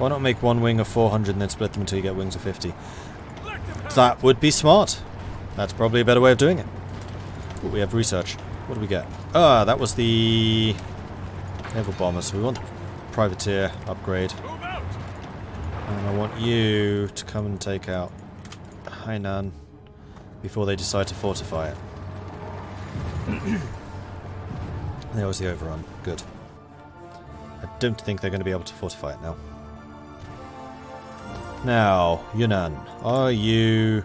Why not make one wing of 400 and then split them until you get wings of 50? That would be smart. That's probably a better way of doing it. Ooh, we have research. What do we get? Ah, that was the naval bomber, so we want the privateer upgrade. And I want you to come and take out Hainan before they decide to fortify it. There was the overrun. Good. I don't think they're going to be able to fortify it now. Now, Yunnan, are you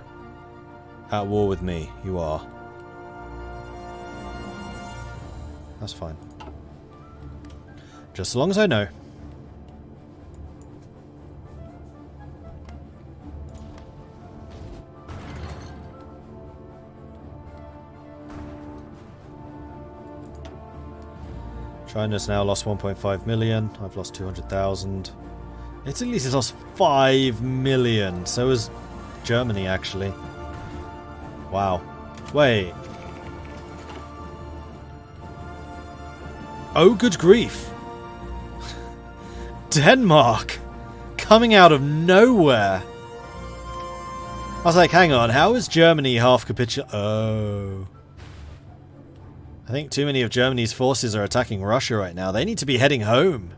at war with me? You are. That's fine. Just as long as I know. China's now lost 1.5 million. I've lost 200,000. Italy's has lost 5 million. So has Germany, actually. Wow. Wait. Oh, good grief. Denmark! Coming out of nowhere! I was like, hang on, how is Germany half capitulated? Oh. I think too many of Germany's forces are attacking Russia right now. They need to be heading home.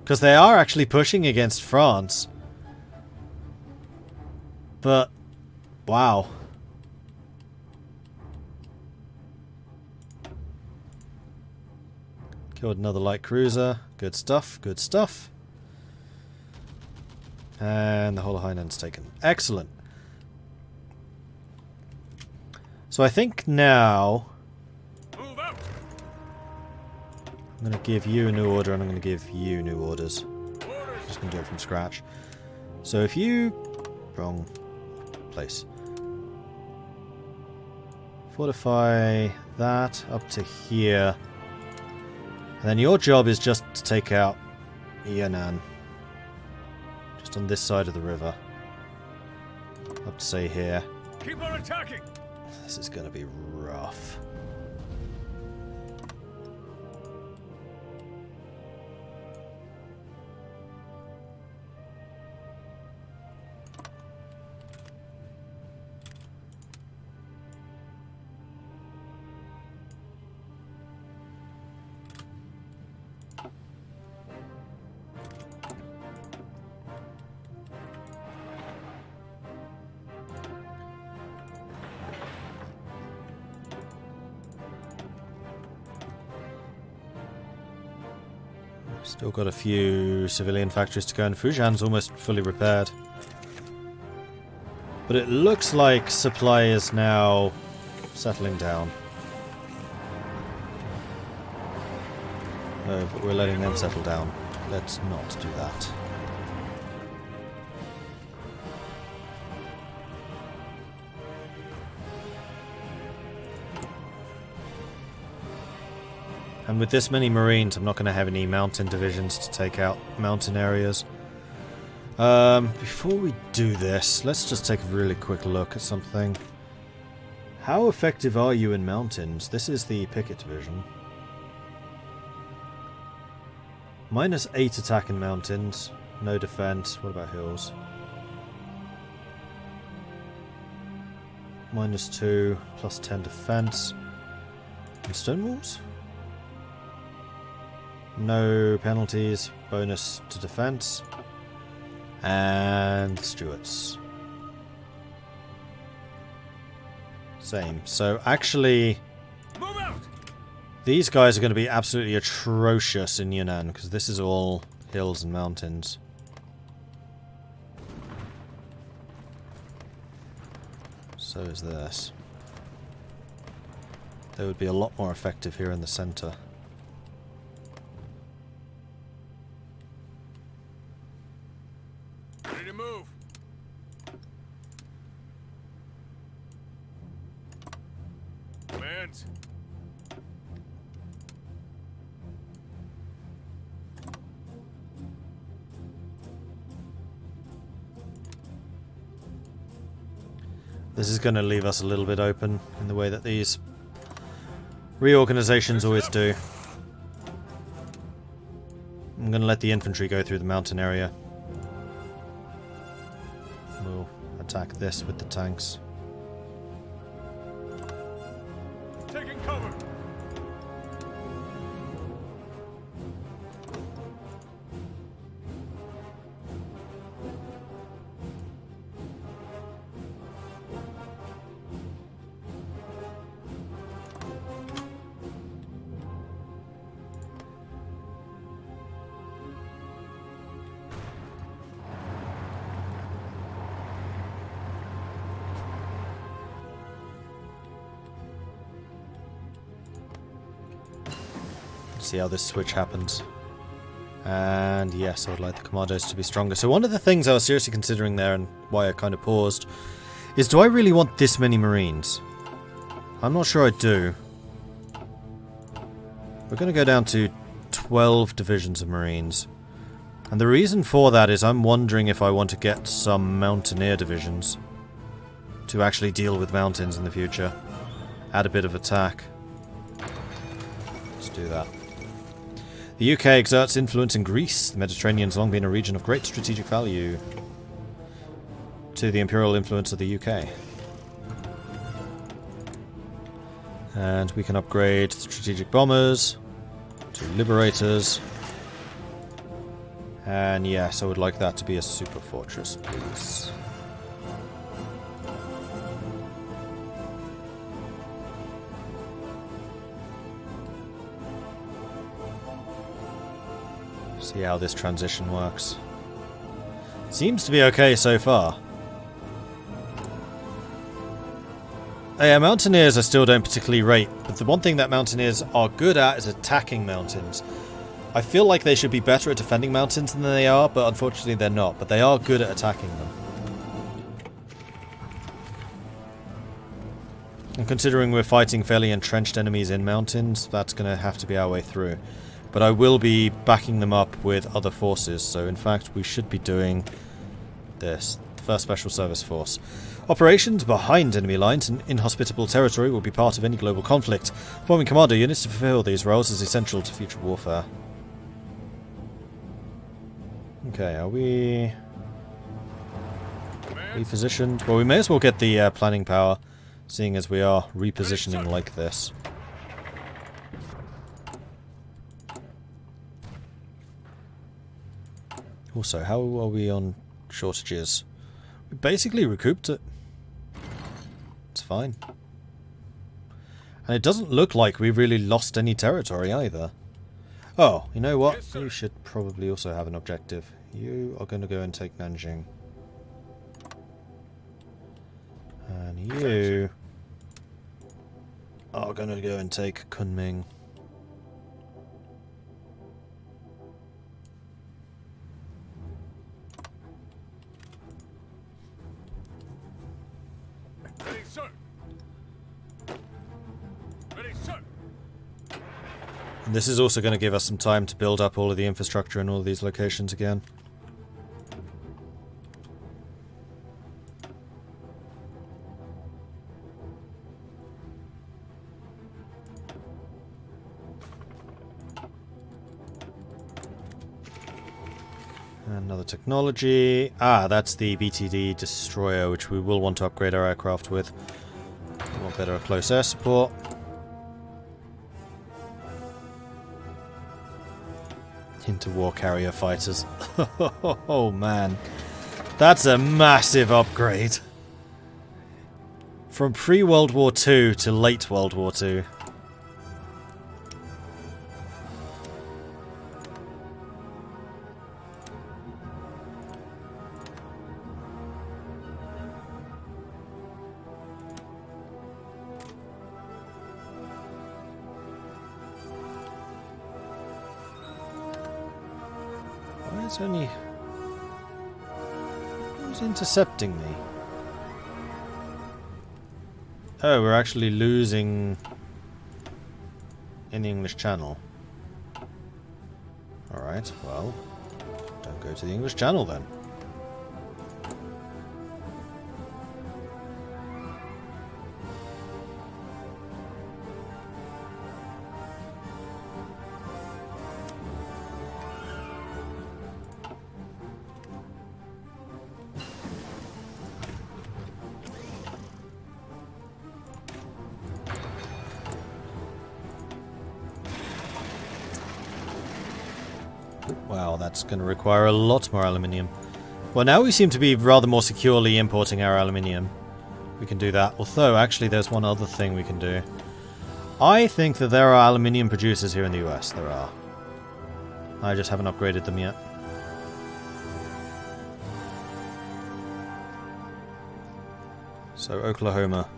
Because they are actually pushing against France. But, wow. Killed another light cruiser. Good stuff, good stuff. And the whole of Hainan's taken. Excellent. So I think now I'm going to give you a new order and I'm going to give you new orders. Just going to do it from scratch. So if you... Wrong place. Fortify that up to here. And then your job is just to take out Yunnan. Just on this side of the river. Up to say here. Keep on attacking! This is going to be rough. Still got a few civilian factories to go, and Fujian's almost fully repaired. But it looks like supply is now settling down. Oh, but we're letting them settle down. Let's not do that. And with this many Marines, I'm not going to have any mountain divisions to take out mountain areas. Before we do this, let's just take a really quick look at something. How effective are you in mountains? This is the Picket Division. -8 attack in mountains. No defense. What about hills? -2, +10 defense. And stone walls? No penalties, bonus to defense. And Stuarts. Same. So actually, these guys are going to be absolutely atrocious in Yunnan, because this is all hills and mountains. So is this. They would be a lot more effective here in the center. Ready to move. Commands. This is going to leave us a little bit open in the way that these reorganizations always do. going to let the infantry go through the mountain area. We'll attack this with the tanks. Taking cover. See how this switch happens. And yes, I would like the commandos to be stronger. So one of the things I was seriously considering there, and why I kind of paused, is do I really want this many marines? I'm not sure I do. We're going to go down to 12 divisions of marines. And the reason for that is I'm wondering if I want to get some mountaineer divisions to actually deal with mountains in the future. Add a bit of attack. Let's do that. The UK exerts influence in Greece. The Mediterranean has long been a region of great strategic value to the imperial influence of the UK. And we can upgrade strategic bombers to liberators. And yes, I would like that to be a super fortress, please. See how this transition works. Seems to be okay so far. Yeah, mountaineers I still don't particularly rate, but the one thing that mountaineers are good at is attacking mountains. I feel like they should be better at defending mountains than they are, but unfortunately they're not. But they are good at attacking them. And considering we're fighting fairly entrenched enemies in mountains, that's going to have to be our way through. But I will be backing them up with other forces, so in fact we should be doing this. First Special Service Force. Operations behind enemy lines in inhospitable territory will be part of any global conflict. Forming commando units to fulfill these roles is essential to future warfare. Okay, are we repositioned? Well, we may as well get the planning power, seeing as we are repositioning like this. Also, how are we on shortages? We basically recouped it. It's fine. And it doesn't look like we really lost any territory either. Oh, you know what? You should probably also have an objective. You are going to go and take Nanjing. And you are going to go and take Kunming. And this is also going to give us some time to build up all of the infrastructure in all of these locations again. Another technology. Ah, that's the BTD destroyer, which we will want to upgrade our aircraft with. We want better close air support. Into war carrier fighters. Oh man, that's a massive upgrade. From pre-World War II to late World War II. It's only... Who's intercepting me? Oh, we're actually losing in the English Channel. Alright, well, don't go to the English Channel then. Wow, that's going to require a lot more aluminium. Well, now we seem to be rather more securely importing our aluminium. We can do that. Although, actually, there's one other thing we can do. I think that there are aluminium producers here in the US. There are. I just haven't upgraded them yet. So, Oklahoma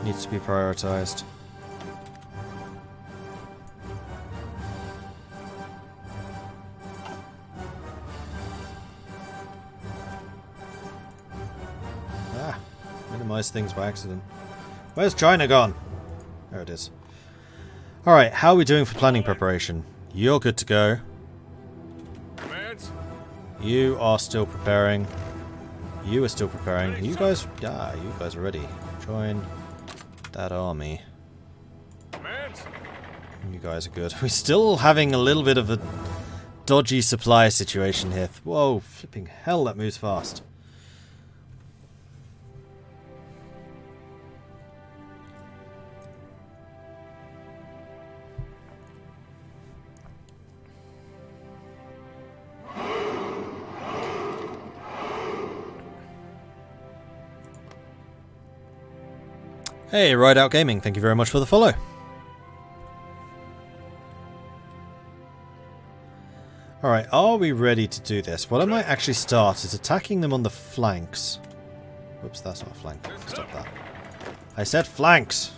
needs to be prioritized. Minimize things by accident. Where's China gone? There it is. Alright, how are we doing for planning preparation? You're good to go. Commands? You are still preparing. You are still preparing. You guys... Ah, you guys are ready. Join that army. Commands? You guys are good. We're still having a little bit of a dodgy supply situation here. Whoa, flipping hell, that moves fast. Hey, Ride Out Gaming, thank you very much for the follow. Alright, are we ready to do this? What I might actually start is attacking them on the flanks. Whoops, that's not a flank. Stop that. I said flanks!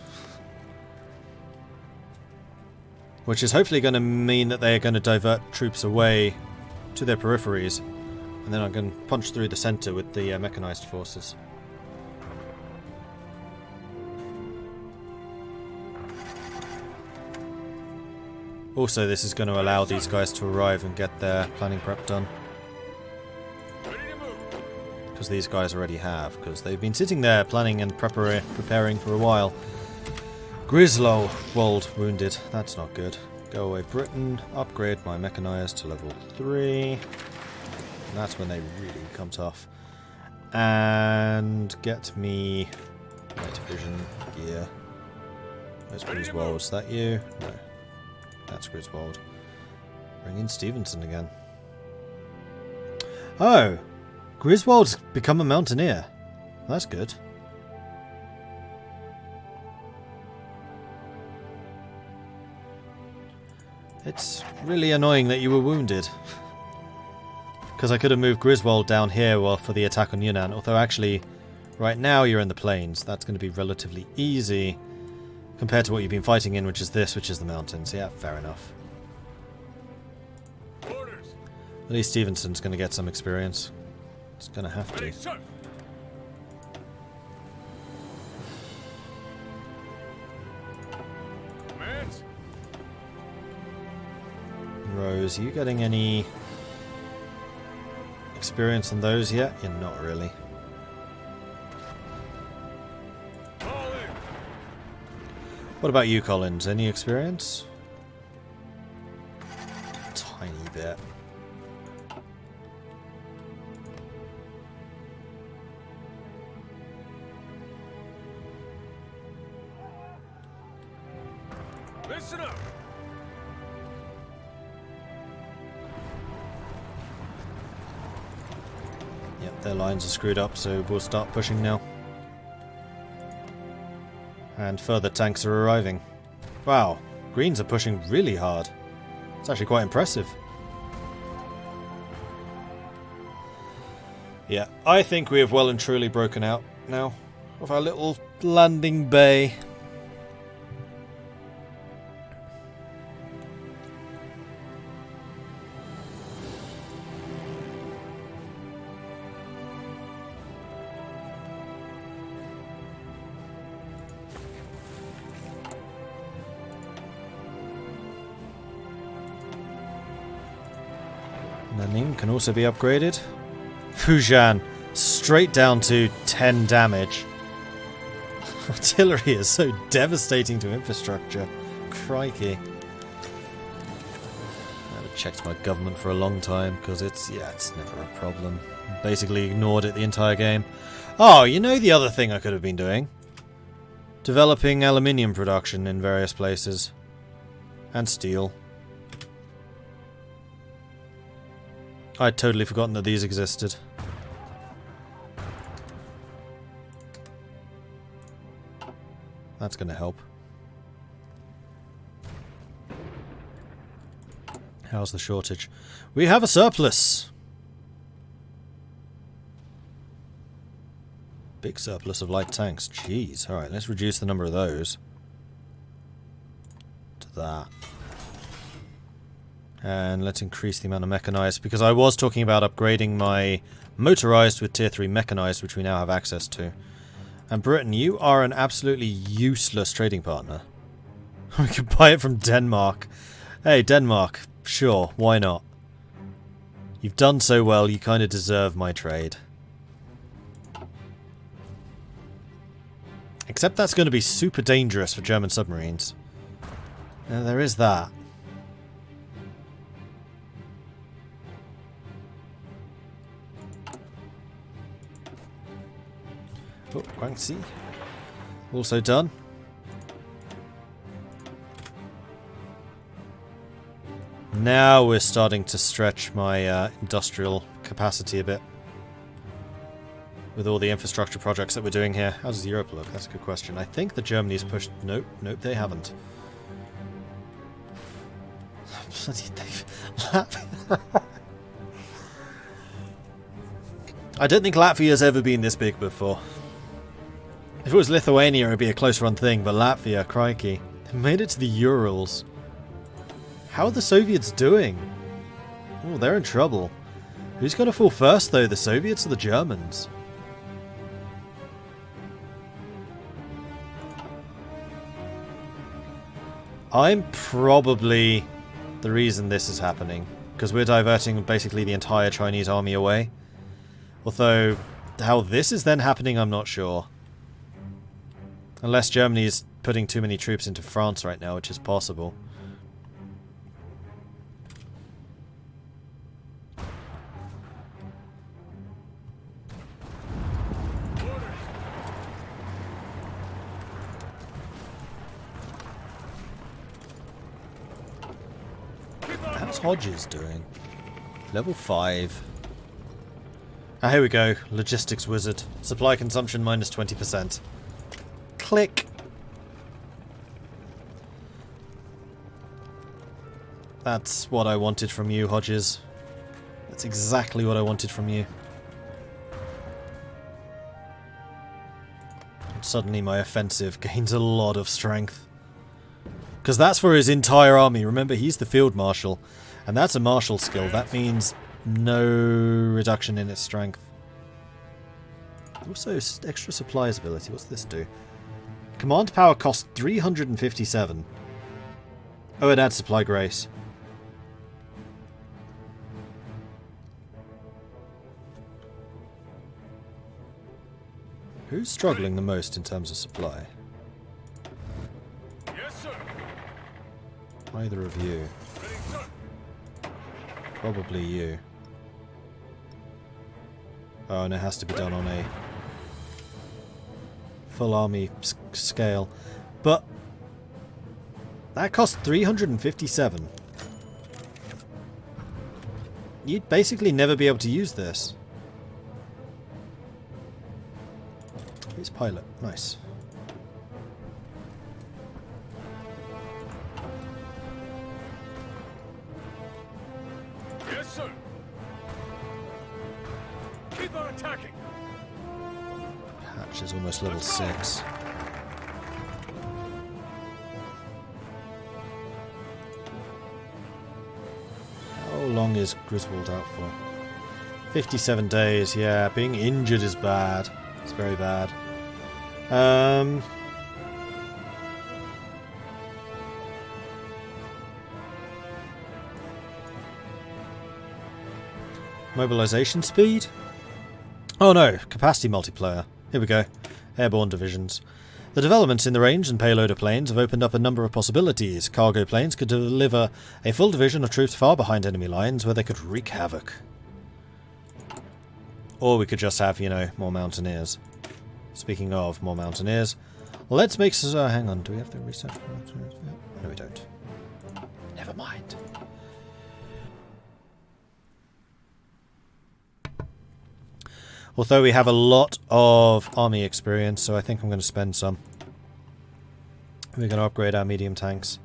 Which is hopefully going to mean that they are going to divert troops away to their peripheries. And then I'm going to punch through the centre with the mechanised forces. Also, this is going to allow these guys to arrive and get their planning prep done. Because these guys already have, because they've been sitting there planning and preparing for a while. Griswold wounded. That's not good. Go away, Britain. Upgrade my mechanised to level 3. And that's when they really come tough. And get me night vision gear. Where's Griswold? Is that you? No. That's Griswold. Bring in Stevenson again. Oh! Griswold's become a mountaineer. That's good. It's really annoying that you were wounded. Because I could have moved Griswold down here for the attack on Yunnan. Although actually, right now you're in the plains. That's going to be relatively easy. Compared to what you've been fighting in, which is this, which is the mountains. Yeah, fair enough. Orders. At least Stevenson's going to get some experience. It's going to have to. Ready, sir. Commands? Rose, are you getting any experience on those yet? You're not really. What about you, Collins? Any experience? Tiny bit. Listen up. Yep, their lines are screwed up, so we'll start pushing now. And further tanks are arriving. Wow, Greens are pushing really hard. It's actually quite impressive. Yeah, I think we have well and truly broken out now of our little landing bay. Nanim can also be upgraded. Fujian, straight down to 10 damage. Artillery is so devastating to infrastructure. Crikey. I haven't checked my government for a long time, because it's never a problem. Basically ignored it the entire game. Oh, you know the other thing I could have been doing? Developing aluminium production in various places. And steel. I'd totally forgotten that these existed. That's going to help. How's the shortage? We have a surplus! Big surplus of light tanks. Jeez. Alright, let's reduce the number of those. To that. And let's increase the amount of mechanized, because I was talking about upgrading my motorized with tier 3 mechanized, which we now have access to. And Britain, you are an absolutely useless trading partner. We could buy it from Denmark. Hey, Denmark, sure, why not? You've done so well, you kind of deserve my trade. Except that's going to be super dangerous for German submarines. There is that. Oh, Guangxi. Also done. Now we're starting to stretch my industrial capacity a bit. With all the infrastructure projects that we're doing here. How does Europe look? That's a good question. I think the Germany's pushed... Nope, nope, they haven't. Bloody I don't think Latvia's ever been this big before. If it was Lithuania, it'd be a close run thing, but Latvia, crikey. They made it to the Urals. How are the Soviets doing? Oh, they're in trouble. Who's going to fall first, though? The Soviets or the Germans? I'm probably the reason this is happening. Because we're diverting basically the entire Chinese army away. Although, how this is then happening, I'm not sure. Unless Germany is putting too many troops into France right now, which is possible. How's Hodges doing? Level 5. Ah, here we go. Logistics wizard. Supply consumption minus 20%. Click. That's what I wanted from you, Hodges. That's exactly what I wanted from you. And suddenly my offensive gains a lot of strength. Because that's for his entire army. Remember, he's the field marshal. And that's a martial skill. That means no reduction in its strength. Also, extra supplies ability. What's this do? Command power costs 357. Oh, it adds supply grace. Who's struggling the most in terms of supply? Yes, sir. Either of you. Ready, sir. Probably you. Oh, and it has to be done on a full army scale. But that costs 357. You'd basically never be able to use this. Here's pilot. Nice. Yes, sir. Keep on attacking. Hatch is almost level 6. How long is Griswold out for? 57 days, yeah. Being injured is bad. It's very bad. Mobilization speed? Oh no, capacity multiplier. Here we go. Airborne divisions. The developments in the range and payloader planes have opened up a number of possibilities. Cargo planes could deliver a full division of troops far behind enemy lines where they could wreak havoc. Or we could just have, you know, more mountaineers. Speaking of more mountaineers, let's make... hang on, do we have the research? No, we don't. Never mind. Although we have a lot of army experience, so I think I'm going to spend some. We're going to upgrade our medium tanks.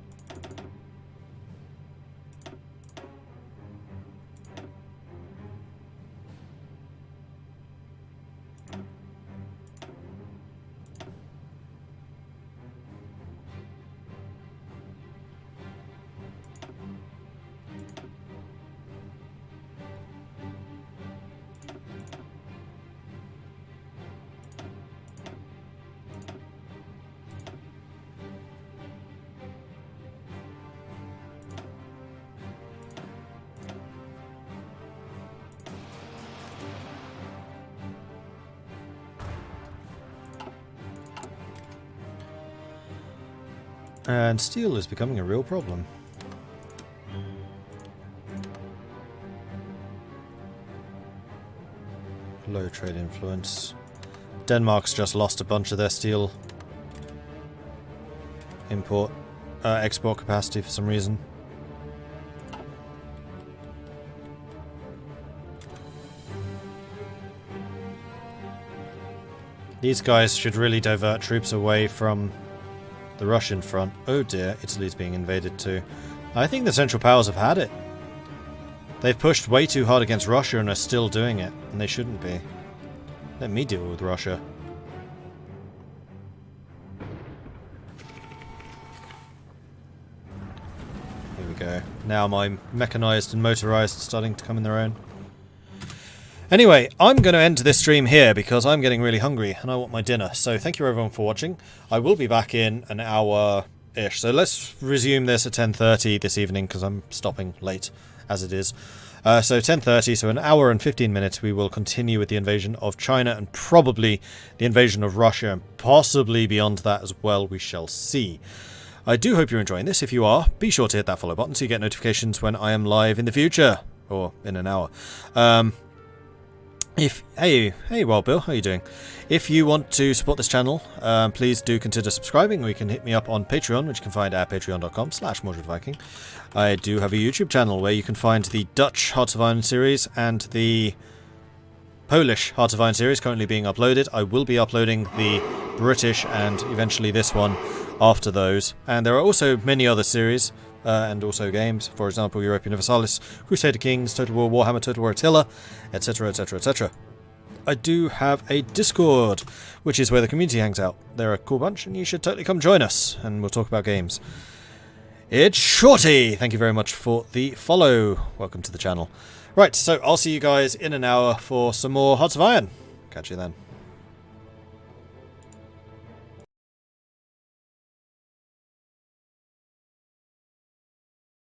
And steel is becoming a real problem. Low trade influence. Denmark's just lost a bunch of their steel export capacity for some reason. These guys should really divert troops away from the Russian front. Oh dear, Italy's being invaded too. I think the Central Powers have had it. They've pushed way too hard against Russia and are still doing it, and they shouldn't be. Let me deal with Russia. Here we go. Now my mechanized and motorized are starting to come in their own. Anyway, I'm going to end this stream here because I'm getting really hungry and I want my dinner. So thank you everyone for watching. I will be back in an hour-ish. So let's resume this at 10:30 this evening because I'm stopping late as it is. So 10:30, so an hour and 15 minutes, we will continue with the invasion of China and probably the invasion of Russia and possibly beyond that as well. We shall see. I do hope you're enjoying this. If you are, be sure to hit that follow button so you get notifications when I am live in the future. Or in an hour. Hey, Wild Bill, how are you doing? If you want to support this channel, please do consider subscribing, or you can hit me up on Patreon, which you can find at patreon.com/MordredViking. I do have a YouTube channel where you can find the Dutch Hearts of Iron series and the Polish Hearts of Iron series currently being uploaded. I will be uploading the British and eventually this one after those. And there are also many other series and also games, for example, Europa Universalis, Crusader Kings, Total War Warhammer, Total War Attila, etc, etc, etc. I do have a Discord, which is where the community hangs out. They're a cool bunch, and you should totally come join us, and we'll talk about games. It's Shorty! Thank you very much for the follow. Welcome to the channel. Right, so I'll see you guys in an hour for some more Hearts of Iron. Catch you then.